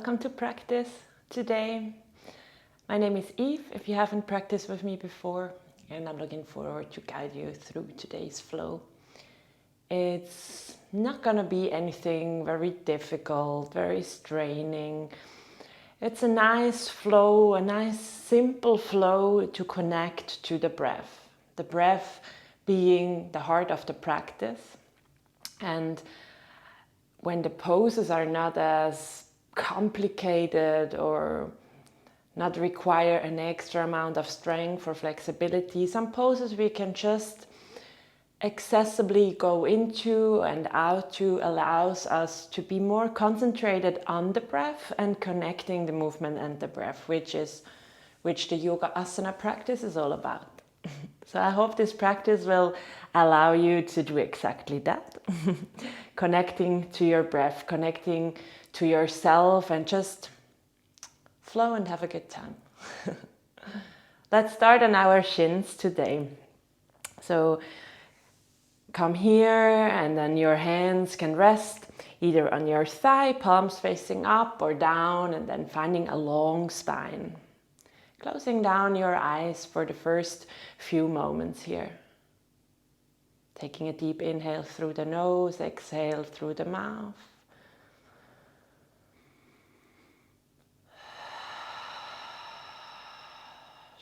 Welcome to practice today. My name is Eve, if you haven't practiced with me before, and I'm looking forward to guide you through today's flow. It's not going to be anything very difficult, very straining. It's a nice flow, a nice simple flow to connect to the breath. The breath being the heart of the practice. And when the poses are not as complicated or not require an extra amount of strength or flexibility, some poses we can just accessibly go into and out to allows us to be more concentrated on the breath and connecting the movement and the breath, which the yoga asana practice is all about. So I hope this practice will allow you to do exactly that. Connecting to your breath, connecting to yourself, and just flow and have a good time. Let's start on our shins today. So come here, and then your hands can rest either on your thigh, palms facing up or down, and then finding a long spine. Closing down your eyes for the first few moments here. Taking a deep inhale through the nose, exhale through the mouth.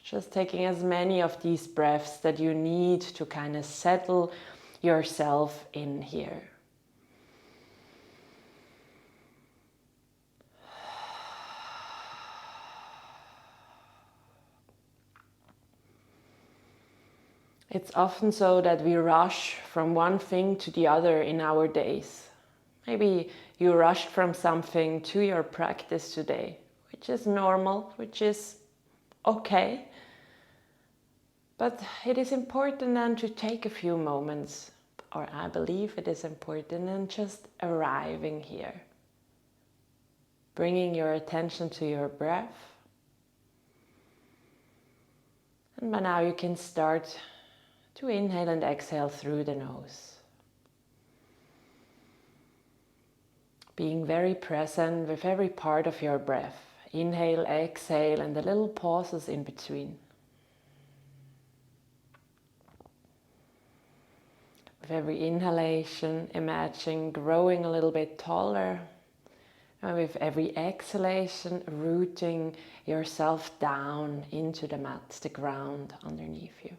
Just taking as many of these breaths that you need to kind of settle yourself in here. It's often so that we rush from one thing to the other in our days. Maybe you rushed from something to your practice today, which is normal, which is okay. But it is important then to take a few moments, or I believe it is important, and just arriving here. Bringing your attention to your breath. And by now you can start to inhale and exhale through the nose. Being very present with every part of your breath. Inhale, exhale, and the little pauses in between. With every inhalation, imagine growing a little bit taller. And with every exhalation, rooting yourself down into the mat, the ground underneath you.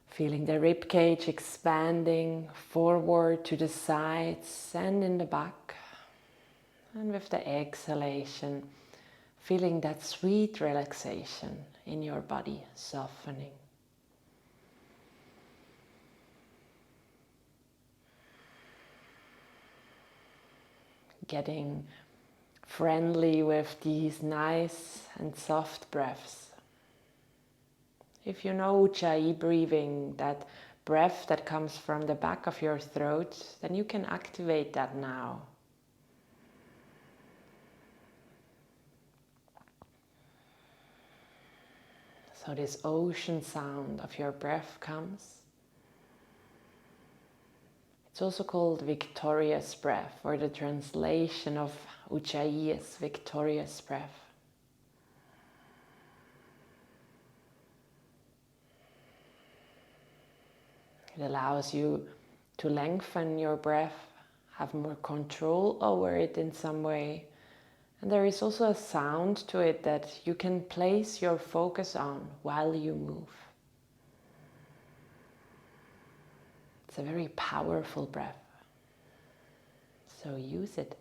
Feeling the rib cage expanding forward to the sides and in the back. And with the exhalation, feeling that sweet relaxation in your body, softening. Getting friendly with these nice and soft breaths. If you know Ujjayi breathing, that breath that comes from the back of your throat, then you can activate that now. So this ocean sound of your breath comes. It's also called victorious breath, or the translation of Ujjayi is victorious breath. It allows you to lengthen your breath, have more control over it in some way. And there is also a sound to it that you can place your focus on while you move. It's a very powerful breath. So use it.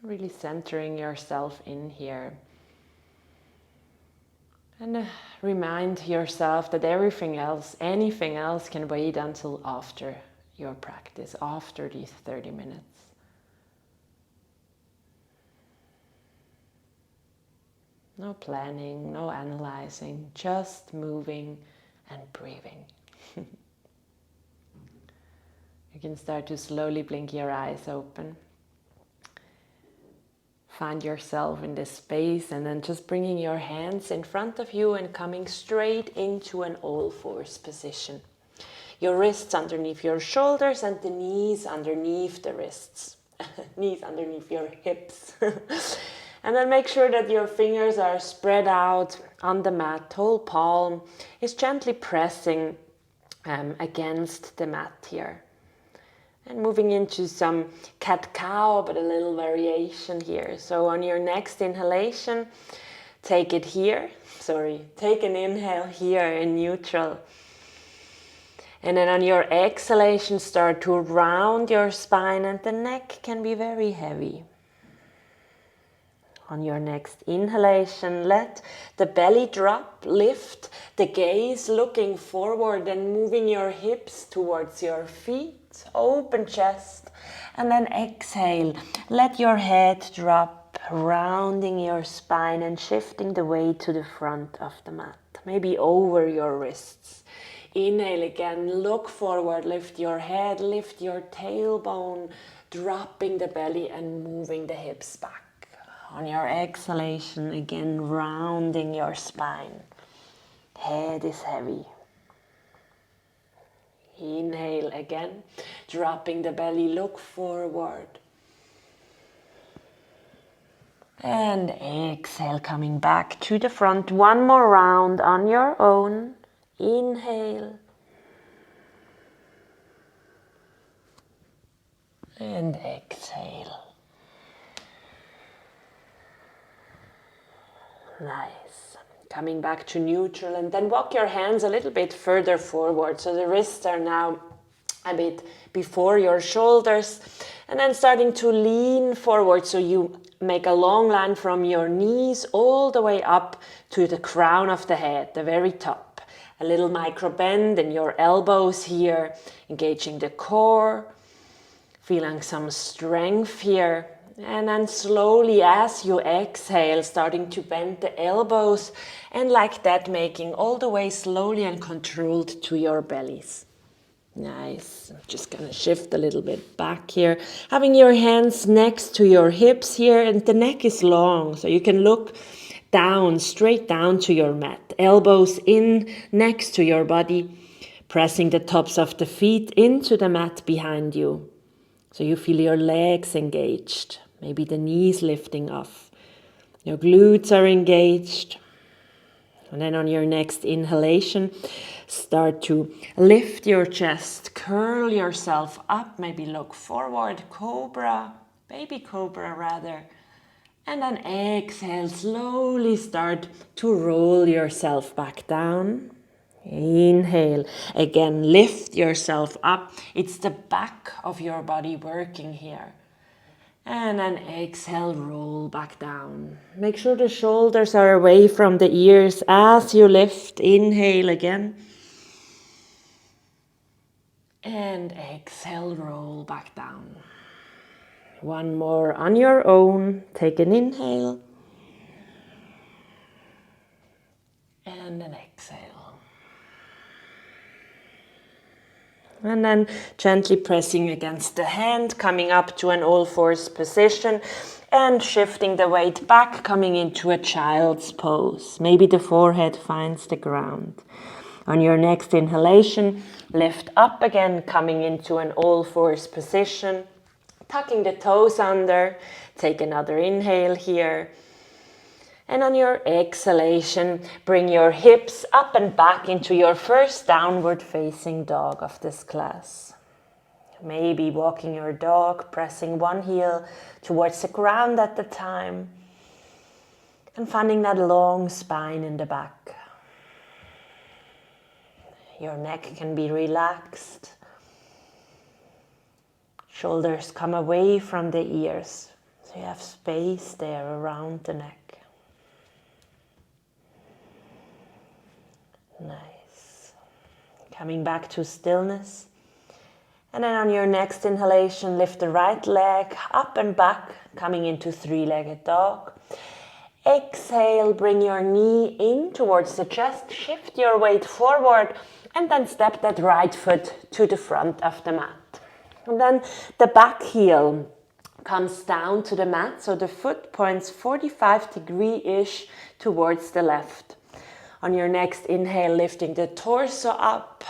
Really centering yourself in here. And remind yourself that everything else, anything else can wait until after your practice, after these 30 minutes. No planning, no analyzing, just moving and breathing. You can start to slowly blink your eyes open. find yourself in this space, and then just bringing your hands in front of you and coming straight into an all-fours position. Your wrists underneath your shoulders and the knees underneath the wrists. Knees underneath your hips. And then make sure that your fingers are spread out on the mat. Whole palm is gently pressing against the mat here. And moving into some cat-cow, but a little variation here. So on your next inhalation, take it here. Take an inhale here in neutral. And then on your exhalation, start to round your spine, and the neck can be very heavy. On your next inhalation, let the belly drop, lift the gaze, looking forward and moving your hips towards your feet, open chest, and then exhale. Let your head drop, rounding your spine and shifting the weight to the front of the mat, maybe over your wrists. Inhale again, look forward, lift your head, lift your tailbone, dropping the belly and moving the hips back. On your exhalation, again, rounding your spine. Head is heavy. Inhale again, dropping the belly, look forward. And exhale, coming back to the front. One more round on your own. Inhale. And exhale. Nice. Coming back to neutral, and then walk your hands a little bit further forward. So the wrists are now a bit before your shoulders, and then starting to lean forward. So you make a long line from your knees all the way up to the crown of the head, the very top. A little micro bend in your elbows here, engaging the core, feeling some strength here. And then slowly, as you exhale, starting to bend the elbows, and like that, making all the way slowly and controlled to your bellies. Nice. I'm just gonna shift a little bit back here. Having your hands next to your hips here, and the neck is long, so you can look down, straight down to your mat. Elbows in next to your body, pressing the tops of the feet into the mat behind you. So you feel your legs engaged, maybe the knees lifting off. Your glutes are engaged. And then on your next inhalation, start to lift your chest, curl yourself up, maybe look forward, cobra, baby cobra rather. And then exhale, slowly start to roll yourself back down. Inhale, again, lift yourself up. It's the back of your body working here. And then exhale, roll back down. Make sure the shoulders are away from the ears as you lift. Inhale again. And exhale, roll back down. One more on your own. Take an inhale. And an exhale. And then gently pressing against the hand, coming up to an all-fours position and shifting the weight back, coming into a child's pose. Maybe the forehead finds the ground. On your next inhalation, lift up again, coming into an all-fours position, tucking the toes under. Take another inhale here. And on your exhalation, bring your hips up and back into your first downward facing dog of this class. Maybe walking your dog, pressing one heel towards the ground at the time, and finding that long spine in the back. Your neck can be relaxed. Shoulders come away from the ears, so you have space there around the neck. Nice. Coming back to stillness. And then on your next inhalation, lift the right leg up and back, coming into three-legged dog. Exhale, bring your knee in towards the chest, shift your weight forward, and then step that right foot to the front of the mat. And then the back heel comes down to the mat, so the foot points 45 degree-ish towards the left. On your next inhale, lifting the torso up.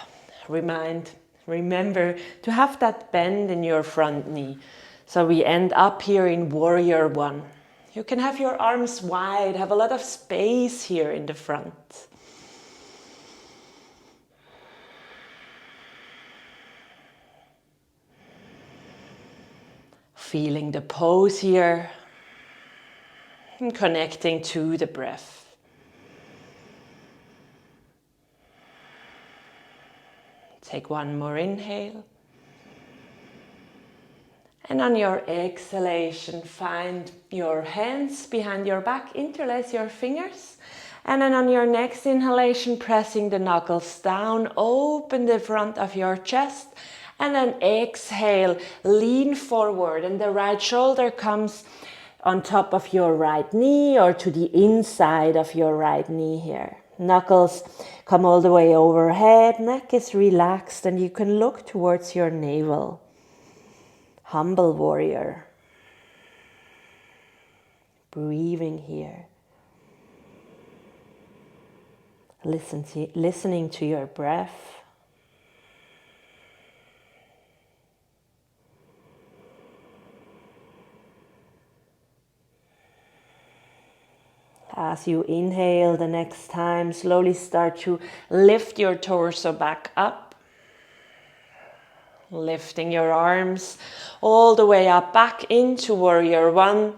Remember to have that bend in your front knee. So we end up here in warrior one. You can have your arms wide, have a lot of space here in the front. Feeling the pose here and connecting to the breath. Take one more inhale. And on your exhalation, find your hands behind your back, interlace your fingers. And then on your next inhalation, pressing the knuckles down, open the front of your chest. And then exhale, lean forward, and the right shoulder comes on top of your right knee or to the inside of your right knee here. Knuckles come all the way overhead, neck is relaxed, and you can look towards your navel. Humble warrior. Breathing here. Listening to your breath. As you inhale the next time, slowly start to lift your torso back up. Lifting your arms all the way up, back into warrior one.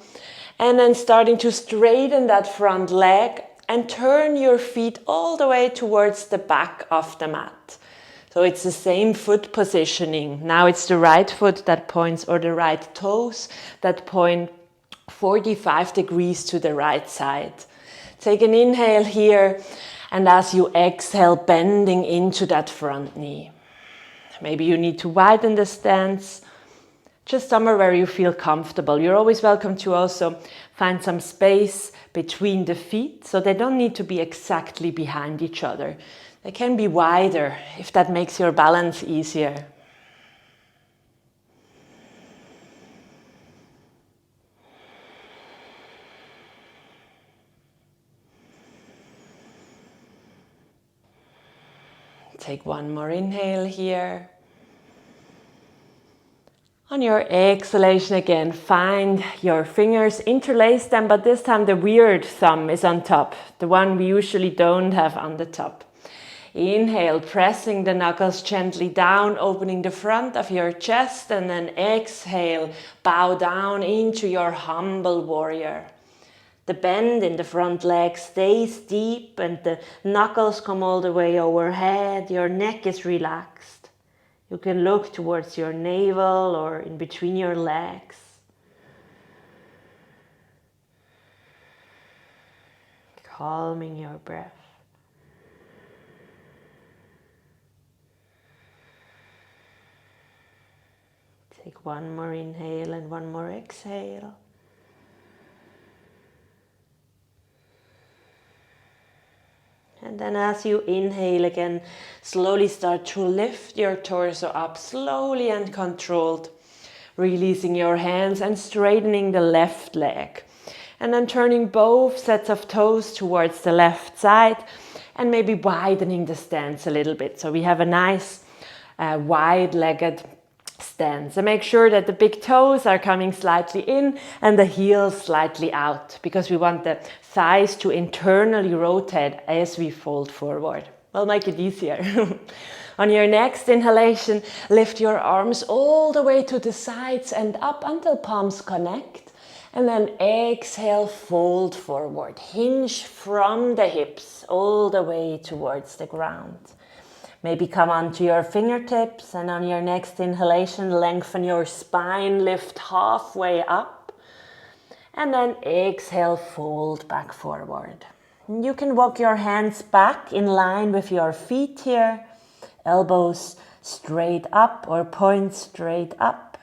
And then starting to straighten that front leg and turn your feet all the way towards the back of the mat. So it's the same foot positioning. Now it's the right foot that points, or the right toes that point 45 degrees to the right side. Take an inhale here, and as you exhale, bending into that front knee. Maybe you need to widen the stance, just somewhere where you feel comfortable. You're always welcome to also find some space between the feet, so they don't need to be exactly behind each other. They can be wider if that makes your balance easier. Take one more inhale here. On your exhalation again, find your fingers, interlace them, but this time the weird thumb is on top, the one we usually don't have on the top. Inhale, pressing the knuckles gently down, opening the front of your chest, and then exhale, bow down into your humble warrior. The bend in the front leg stays deep and the knuckles come all the way overhead. Your neck is relaxed. You can look towards your navel or in between your legs. Calming your breath. Take one more inhale and one more exhale. And then as you inhale again, slowly start to lift your torso up, slowly and controlled, releasing your hands and straightening the left leg. And then turning both sets of toes towards the left side and maybe widening the stance a little bit. So we have a nice wide-legged stance. And make sure that the big toes are coming slightly in and the heels slightly out, because we want the thighs to internally rotate as we fold forward. We'll make it easier. On your next inhalation, lift your arms all the way to the sides and up until palms connect. And then exhale, fold forward. Hinge from the hips all the way towards the ground. Maybe come onto your fingertips, and on your next inhalation, lengthen your spine, lift halfway up. And then exhale, fold back forward. You can walk your hands back in line with your feet here. Elbows straight up or point straight up.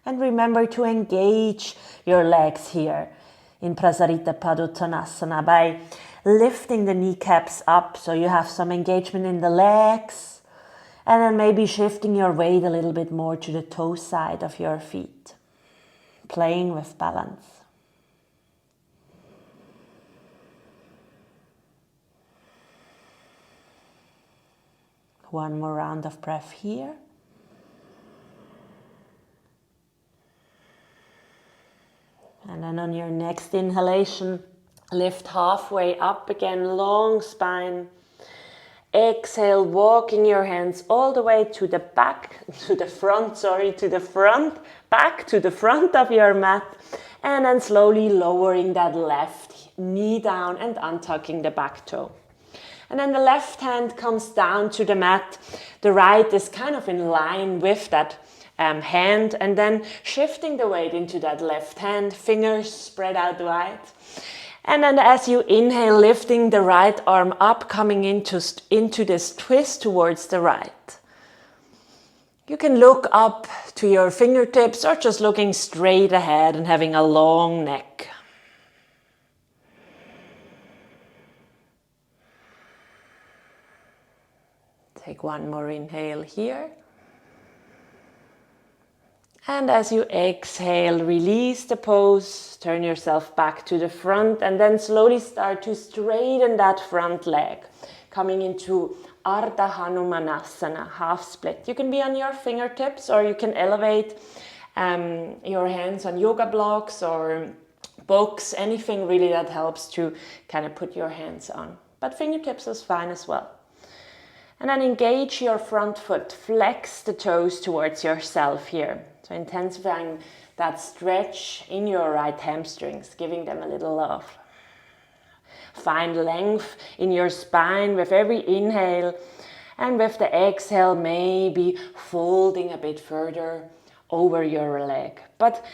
And remember to engage your legs here in Prasarita Padottanasana by lifting the kneecaps up so you have some engagement in the legs, and then maybe shifting your weight a little bit more to the toe side of your feet. playing with balance. One more round of breath here. And then on your next inhalation, lift halfway up again, long spine. Exhale, walking your hands all the way to the back, to the front of your mat. And then slowly lowering that left knee down and untucking the back toe. And then the left hand comes down to the mat. The right is kind of in line with that hand, and then shifting the weight into that left hand, fingers spread out wide. And then as you inhale, lifting the right arm up, coming into this twist towards the right. You can look up to your fingertips or just looking straight ahead and having a long neck. Take one more inhale here. And as you exhale, release the pose, turn yourself back to the front, and then slowly start to straighten that front leg, coming into Ardha Hanumanasana, half split. You can be on your fingertips, or you can elevate your hands on yoga blocks or books, anything really that helps to kind of put your hands on. But fingertips is fine as well. And then engage your front foot, flex the toes towards yourself here. So intensifying that stretch in your right hamstrings, giving them a little love. Find length in your spine with every inhale, and with the exhale, maybe folding a bit further over your leg. But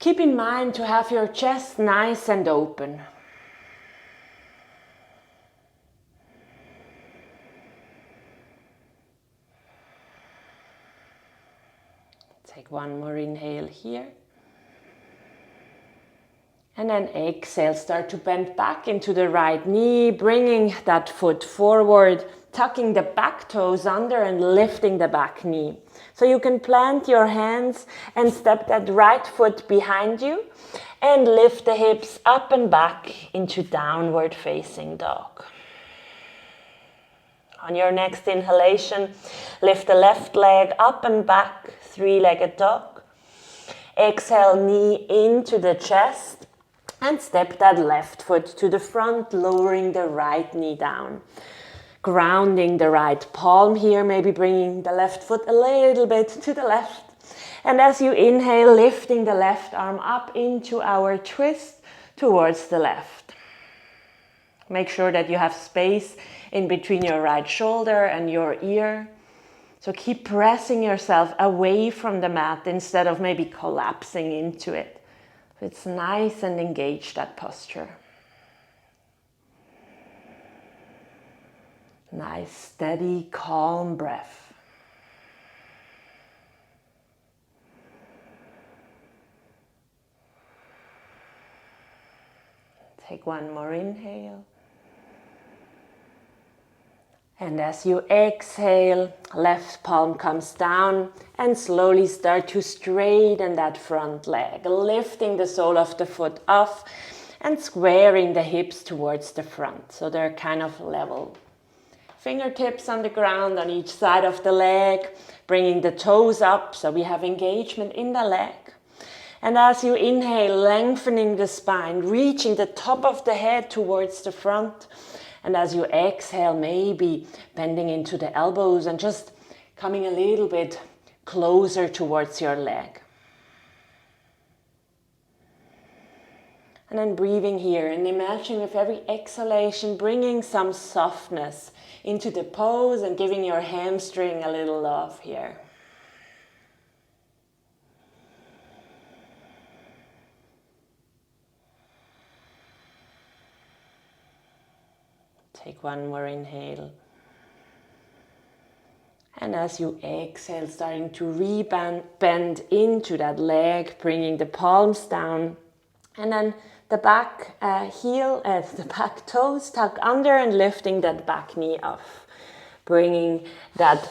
keep in mind to have your chest nice and open. Take one more inhale here. And then exhale, start to bend back into the right knee, bringing that foot forward, tucking the back toes under and lifting the back knee. So you can plant your hands and step that right foot behind you and lift the hips up and back into downward facing dog. On your next inhalation, lift the left leg up and back, three-legged dog. Exhale, knee into the chest and step that left foot to the front, lowering the right knee down. Grounding the right palm here, maybe bringing the left foot a little bit to the left. And as you inhale, lifting the left arm up into our twist towards the left. Make sure that you have space in between your right shoulder and your ear. So keep pressing yourself away from the mat instead of maybe collapsing into it. So it's nice and engaged, that posture. Nice, steady, calm breath. Take one more inhale. And as you exhale, left palm comes down and slowly start to straighten that front leg, lifting the sole of the foot off and squaring the hips towards the front. So they're kind of level. Fingertips on the ground on each side of the leg, bringing the toes up so we have engagement in the leg. And as you inhale, lengthening the spine, reaching the top of the head towards the front. And as you exhale, maybe bending into the elbows and just coming a little bit closer towards your leg. And then breathing here and imagine with every exhalation, bringing some softness into the pose and giving your hamstring a little love here. Take one more inhale. And as you exhale, starting to bend into that leg, bringing the palms down. And then the back the back toes tuck under and lifting that back knee off. Bringing that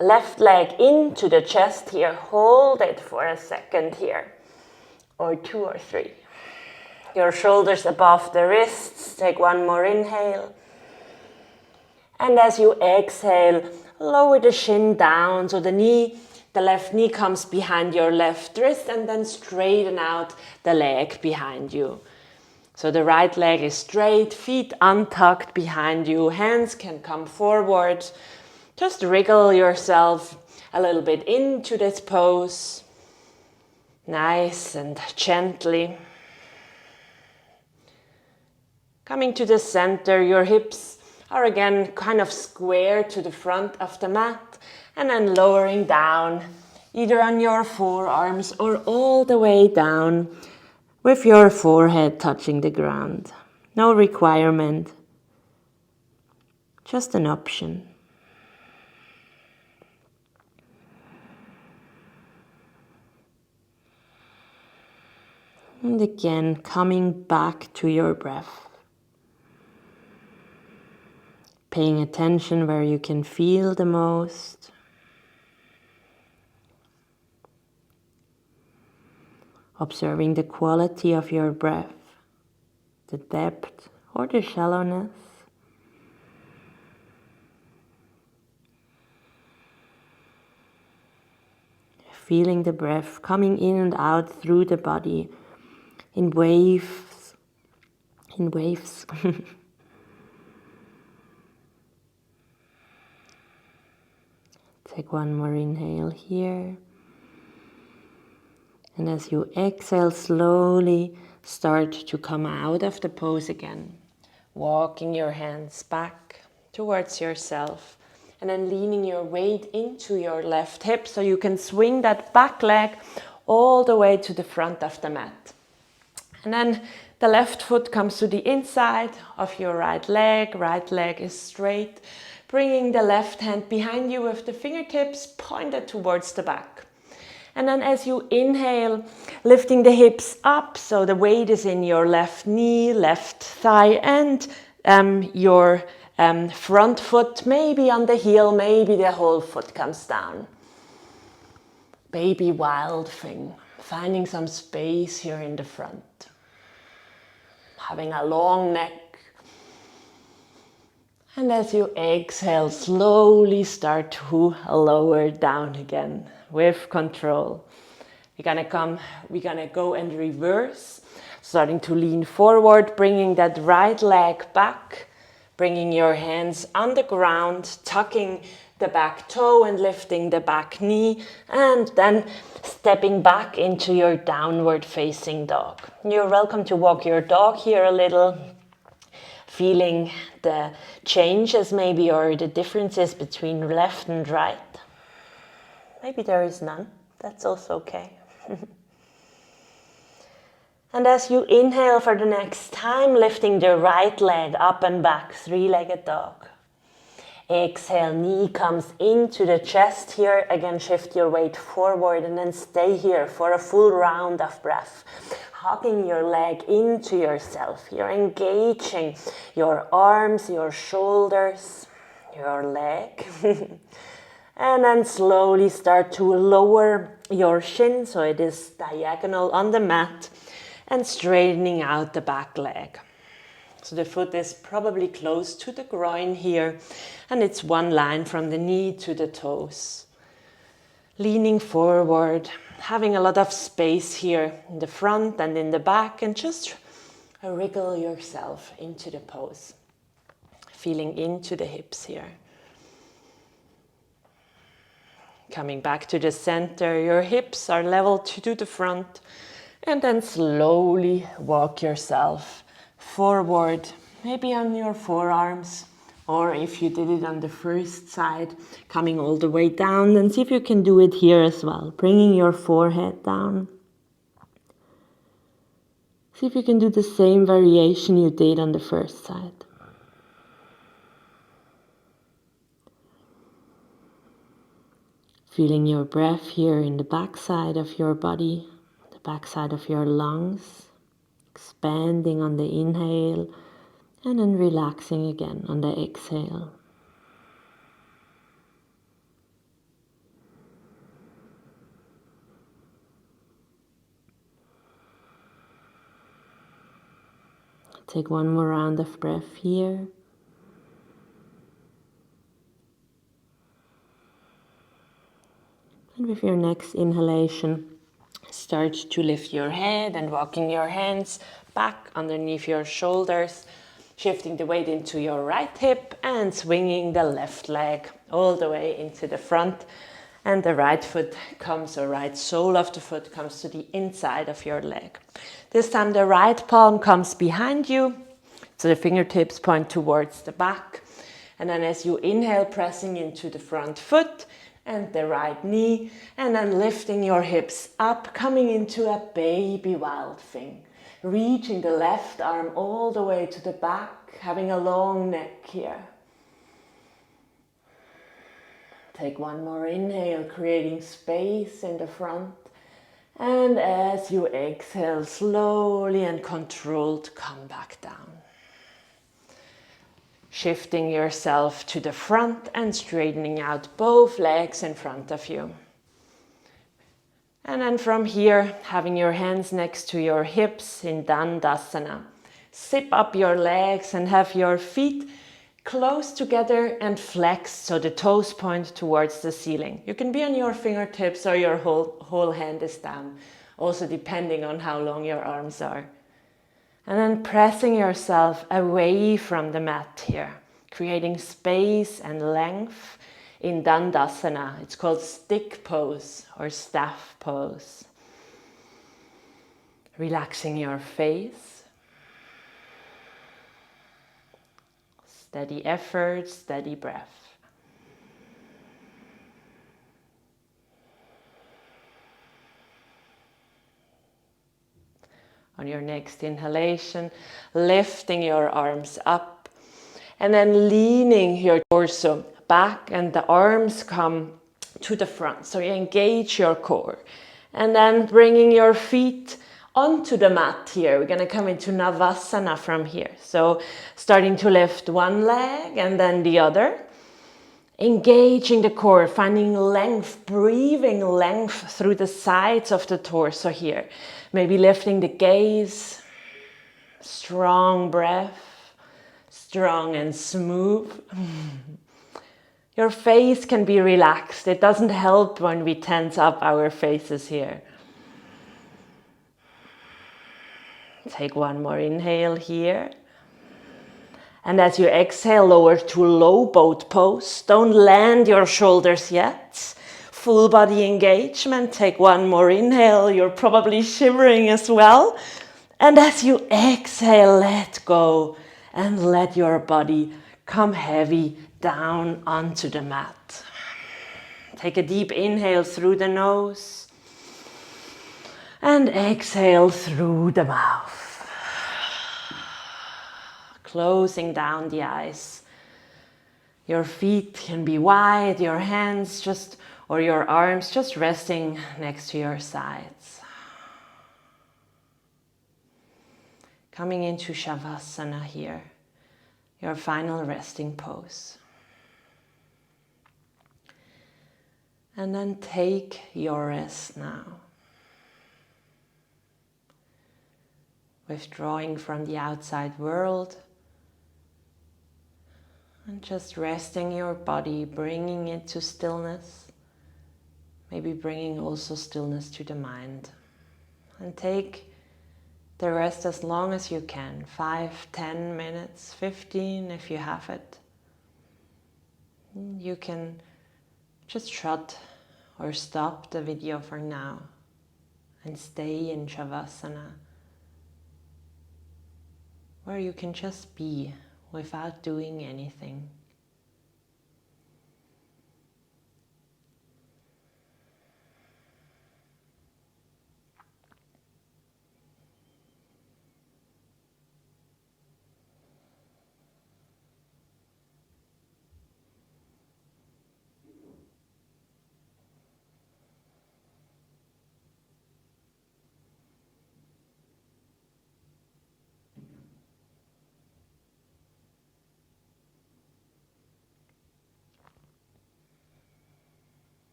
left leg into the chest here. Hold it for a second here. or 2 or 3. Your shoulders above the wrists. Take one more inhale. And as you exhale, lower the shin down so the left knee comes behind your left wrist, and then straighten out the leg behind you. So the right leg is straight, feet untucked behind you, hands can come forward. Just wriggle yourself a little bit into this pose, nice and gently. Coming to the center, your hips are again kind of square to the front of the mat, and then lowering down, either on your forearms or all the way down with your forehead touching the ground. No requirement, just an option. And again, coming back to your breath. Paying attention where you can feel the most. Observing the quality of your breath, the depth or the shallowness. Feeling the breath coming in and out through the body in waves, Take one more inhale here. And as you exhale, slowly start to come out of the pose again. Walking your hands back towards yourself. And then leaning your weight into your left hip so you can swing that back leg all the way to the front of the mat. And then the left foot comes to the inside of your right leg is straight. Bringing the left hand behind you with the fingertips pointed towards the back. And then as you inhale, lifting the hips up so the weight is in your left knee, left thigh, and your front foot, maybe on the heel, maybe the whole foot comes down. Baby wild thing, finding some space here in the front. Having a long neck. And as you exhale, slowly start to lower down again with control. We're gonna go and reverse, starting to lean forward, bringing that right leg back, bringing your hands on the ground, tucking the back toe and lifting the back knee, and then stepping back into your downward facing dog. You're welcome to walk your dog here a little, feeling the changes maybe or the differences between left and right. Maybe there is none, that's also okay. And as you inhale for the next time, lifting the right leg up and back, three-legged dog. Exhale, knee comes into the chest here. Again, shift your weight forward and then stay here for a full round of breath. Hugging your leg into yourself. You're engaging your arms, your shoulders, your leg. And then slowly start to lower your shin so it is diagonal on the mat and straightening out the back leg. So the foot is probably close to the groin here, and it's one line from the knee to the toes. Leaning forward, having a lot of space here in the front and in the back, and just wriggle yourself into the pose. Feeling into the hips here. Coming back to the center, your hips are level to the front, and then slowly walk yourself forward, maybe on your forearms, or if you did it on the first side, coming all the way down, and see if you can do it here as well, bringing your forehead down. See if you can do the same variation you did on the first side. Feeling your breath here in the backside of your body, the backside of your lungs, expanding on the inhale and then relaxing again on the exhale. Take one more round of breath here. And with your next inhalation, start to lift your head and walking your hands back underneath your shoulders, shifting the weight into your right hip and swinging the left leg all the way into the front. And the right foot comes, or right sole of the foot comes to the inside of your leg. This time the right palm comes behind you, so the fingertips point towards the back. And then as you inhale, pressing into the front foot and the right knee, and then lifting your hips up, coming into a baby wild thing. Reaching the left arm all the way to the back, having a long neck here. Take one more inhale, creating space in the front. And as you exhale, slowly and controlled, come back down. Shifting yourself to the front and straightening out both legs in front of you. And then from here, having your hands next to your hips in Dandasana. Zip up your legs and have your feet close together and flex so the toes point towards the ceiling. You can be on your fingertips or your whole hand is down, also depending on how long your arms are. And then pressing yourself away from the mat here, creating space and length in Dandasana. It's called stick pose or staff pose. Relaxing your face. Steady effort, steady breath. On your next inhalation, lifting your arms up and then leaning your torso back and the arms come to the front. So you engage your core and then bringing your feet onto the mat here. We're going to come into Navasana from here. So starting to lift one leg and then the other. Engaging the core, finding length, breathing length through the sides of the torso here. Maybe lifting the gaze, strong breath, strong and smooth. Your face can be relaxed. It doesn't help when we tense up our faces here. Take one more inhale here. And as you exhale, lower to low boat pose. Don't land your shoulders yet. Full body engagement. Take one more inhale. You're probably shivering as well. And as you exhale, let go and let your body come heavy down onto the mat. Take a deep inhale through the nose and exhale through the mouth. Closing down the eyes. Your feet can be wide, your hands just, or your arms just resting next to your sides. Coming into Savasana here, your final resting pose. And then take your rest now. Withdrawing from the outside world. And just resting your body, bringing it to stillness. Maybe bringing also stillness to the mind. And take the rest as long as you can. 5, 10 minutes, 15 if you have it. You can just shut or stop the video for now and stay in Shavasana, where you can just be without doing anything.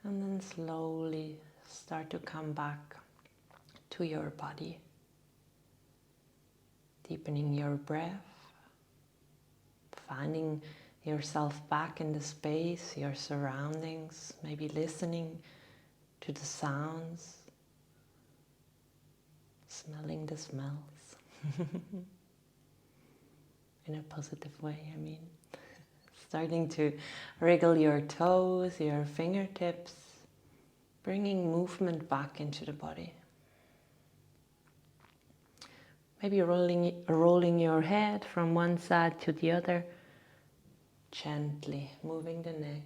And then slowly start to come back to your body. Deepening your breath. Finding yourself back in the space, your surroundings. Maybe listening to the sounds. Smelling the smells. In a positive way, I mean. Starting to wriggle your toes, your fingertips, bringing movement back into the body. Maybe rolling your head from one side to the other, gently moving the neck.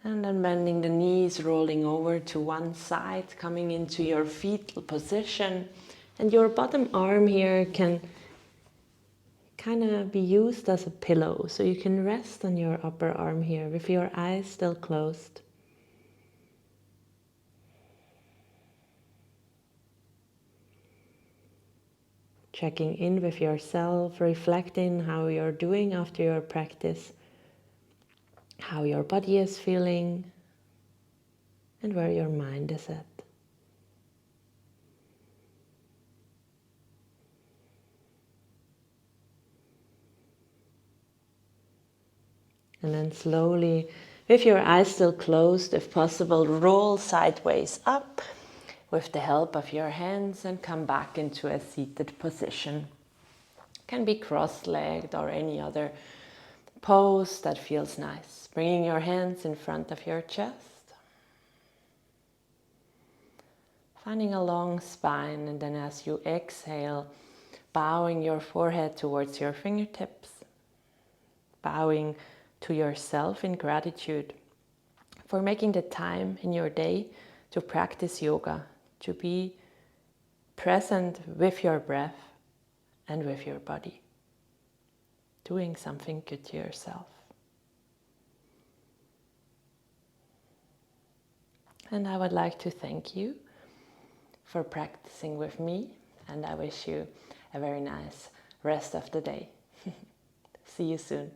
And then bending the knees, rolling over to one side, coming into your fetal position. And your bottom arm here can kind of be used as a pillow. So you can rest on your upper arm here with your eyes still closed. Checking in with yourself, reflecting how you're doing after your practice, how your body is feeling, and where your mind is at. And then slowly, with your eyes still closed, if possible, roll sideways up with the help of your hands and come back into a seated position. Can be cross-legged or any other pose that feels nice. Bringing your hands in front of your chest. Finding a long spine, and then as you exhale, bowing your forehead towards your fingertips. Bowing to yourself in gratitude for making the time in your day to practice yoga, to be present with your breath and with your body, doing something good to yourself. And I would like to thank you for practicing with me, and I wish you a very nice rest of the day. See you soon.